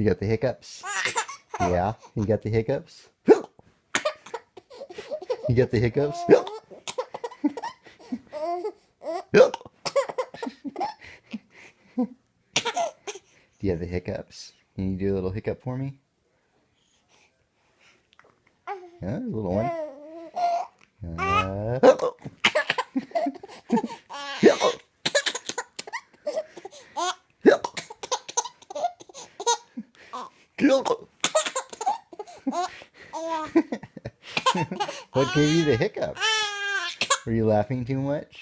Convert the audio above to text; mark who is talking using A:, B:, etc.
A: You got the hiccups? Yeah, you got the hiccups? You got the hiccups? Do you have the hiccups? Can you do a little hiccup for me? Yeah, a little one. What gave you the hiccups? Were you laughing too much?